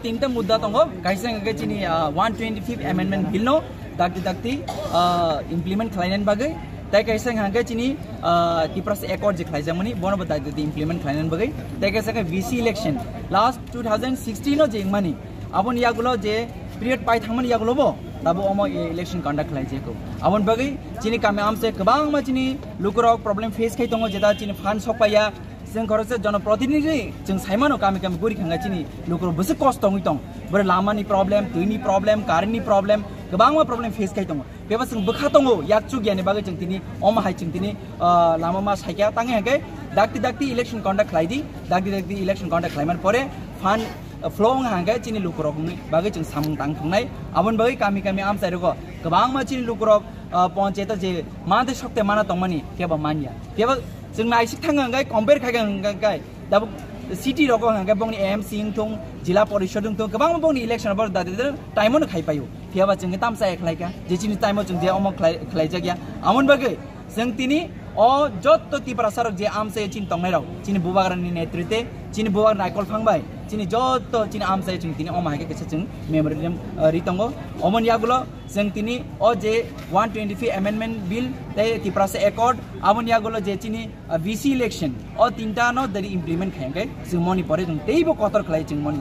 तीनटा मुद्दा दङ गायजों गायजिनि 125th amendment bill no dakti implement खालायनायनि बागै दा गायजों गायजिनि तिप्रास एकर्ड जे खालायजामनि बनबो dakti implement खालायनायनि बागै दा गायजों VC election last 2016 no जे मानि आबन यागुलो जे period पाइ थांमन यागुलोबो दाबो अमो election conduct खालायजेको आबन बागै जिनि कामे आमसे गोबां मा जिनि लुकरक problem face खाइ दङ जेदा जिनि फान सपाया जों खरसे जनप्रतिनिधि जों साइमानो कामे गुरि खांगाचिनि लुकर बसे कस्ट दङ दं बर लामानि प्रब्लेम दैनि प्रब्लेम कारेन्टनि प्रब्लेम गोबां मा प्रब्लेम फेस खाइ दङ बेबा जों बखा दङ याकचु गियानि बागै जों तिनि अमा हाइ जों तिनि लामा मा साइका ताङे हागे दाक्ति इलेक्शन कन्डक्ट खालायदि दाक्ति इलेक्शन कन्डक्ट खालायमान परे फान फ्लोंग हागे चिनि लुकरकनि बागै जों सामं तां थांनाय आबन बागै कामी आम साइरको गोबां मा चिनि लुकरक पञ्चायत जे मादे सक्ते माना तंमानि केबा मानिया केबा जों नायसिक थांगांगाय कम्पेयर खायगांगाय दाबो सिटी रको हांगाय बंनि एमसी थं जिल्ला परिषद थं गोबां बंनि इलेक्शन बर दादे टाइमनो खायपायो फेबा जों तामसा एकलायका जेचिनि टाइमो जों जे अमक खालायजागिया आमन बागै जों तिनि जत्तो तिप्रा सरक जे आमसे चिन तंनायराव चिनि बुबाग्रानि नेतृत्वे चिनि बुबाग्रा नायकल फांबाय चिनि जत्तो चिनि आमसे जों तिनि अमाहागे केसे जों मेमोरियम रितंगो अमन यागुलो जों तिनि जे 125 amendment bill ते तिप्रा से एकॉर्ड अमन यागुलो जे चिनि VC election तीनटा न दरि इम्प्लिमेन्ट खायंगे जों मनि परे जों तेइबो कतर खलाय जों मनि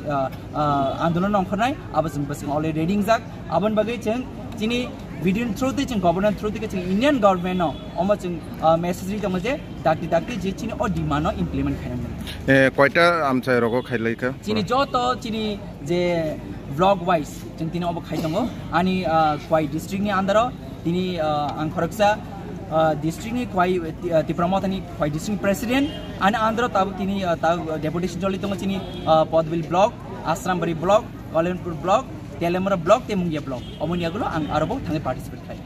आन्दोलन अंखरनाय अब जों बस अलरेडी रेडिंग जाक आबन बागै जों चिनि विदिन थ्रु ते जों गभर्नमेन्ट थ्रु ते जों इंडियन गभर्नमेन्ट न अम जों मेसेज रितंग जे दाक्ति जे चिनि डिमान्ड इम्प्लिमेन्ट खायंगे कयटा आमचाय रको खायलायका चिनि जतो चिनि जे ब्लॉक वाइज जों तिनि अब खायदंगो आनि क्वाइ डिस्ट्रिक्टनि आन्दाराव तिनि आं खरकसा डिस्ट्रिक्टनि क्वाइ तिप्रमथनि क्वाइ डिस्ट्रिक्ट प्रेसिडेन्ट आनि आन्दाराव ताब तिनि डेपुटेसन जलि दङ चिनि Padbil block Ashrambari block Kalenpur block Telemara block Temungia block अमनियागुलो आं आरोबाव थाङै पार्टिसिपेट खालाय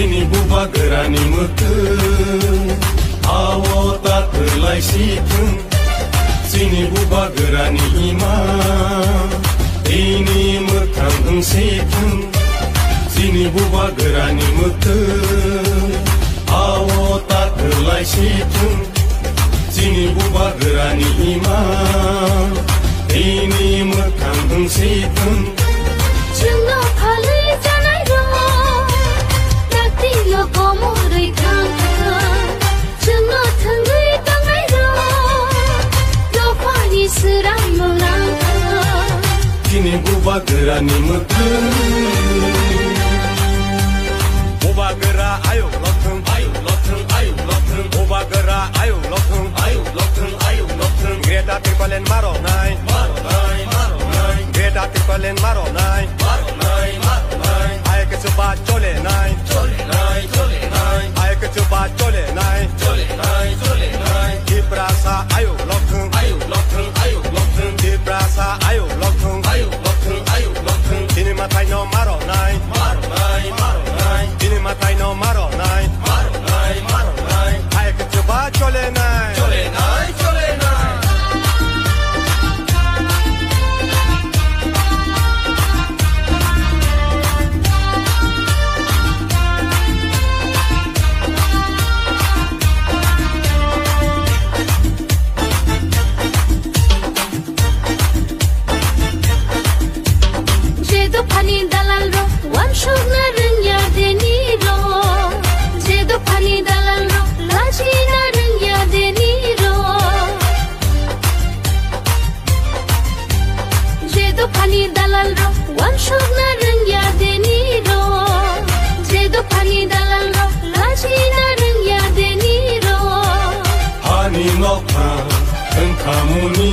Sini buba gerani mutu, awo tak terlai situng. Sini buba gerani ima, ini mutang situng. Sini buba gerani mutu, awo tak terlai situng. Sini buba gerani ima, ini mutang situng. Cuma halai janai ro. Lo como reitanga, cuma tanggai tangai ro, lo pani seram melangka. Kini buba gerani mutu, buba gera ayo lotung, buba gera ayo lotung, Greta Thunberg maro nai, Greta Thunberg maro nai, Ayo ke coba chole nai. Ayo ke coba chole nai. Diprasa ayo lotung, Diprasa ayo lotung, Dini matai no maro nai, Dini matai no maro nai. Ayo ke coba chole nai. Kamuni,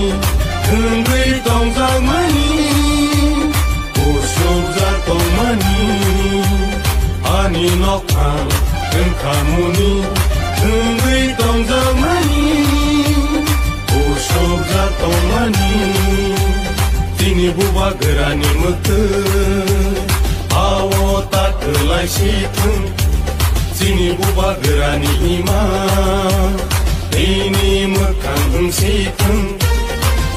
tungui tong zamani, usuk zatong mani, ani nokang, kamuni, tungui tong zamani, usuk zatong mani, tini buba gerani mutu, awo tak terlai situng, Sini buba gerani ima Ini mekang situng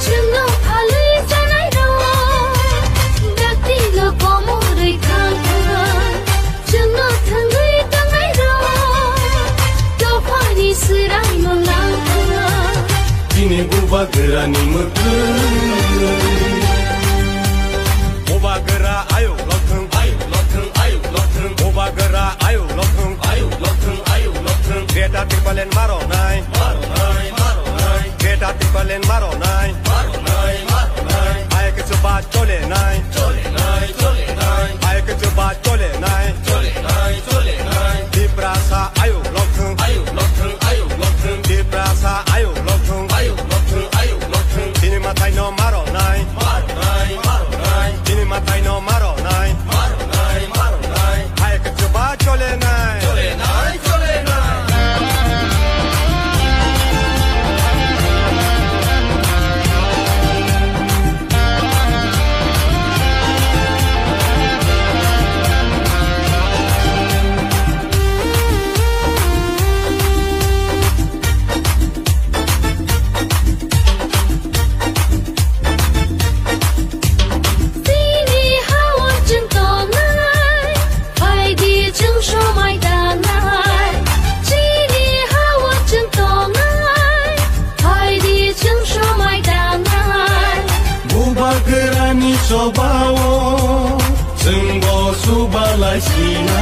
Chungo palai janai ro Dakti lo komo rei kang kang Chungo thangai tangai ro Do pani sirai mong lang kang Sini buba gerani mekang Buba gera ayo lokeng Buba gera ayo lokeng Kereta tipalen maro nai Kereta tipalen maro nai Ayo ke coba chole nai Ayo ke coba chole nai Di prasa ayo lokeng Di prasa ayo lokeng Dini matai no maro nai Dini matai no maro nai Ayo ke coba chole nai Sobawo Senggo subalai sina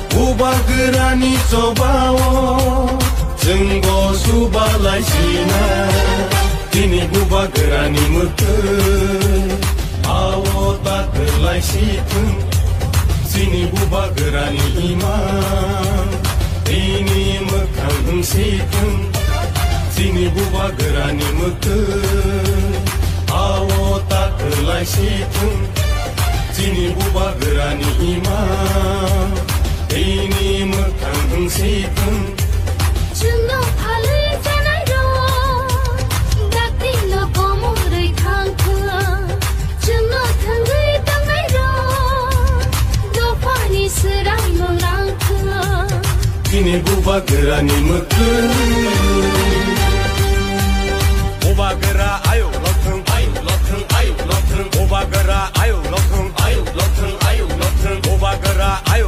Buba gerani sobawo Senggo subalai sina Kini buba gerani mekeng Awo tak terlai situng Sini buba gerani imam Ini mekang situng Sini buba gerani mekeng Awo tak terlai situng Sini buba gerani imam Ini mekang situng Chungo palai janai ro Dakti lo komo rei kang kang Chungo thangai tangai ro Do pani sirai mong lang kang Sini buba gerani mekeng Buba gera ayo lokeng Buba gera ayo lokeng Buba gera ayo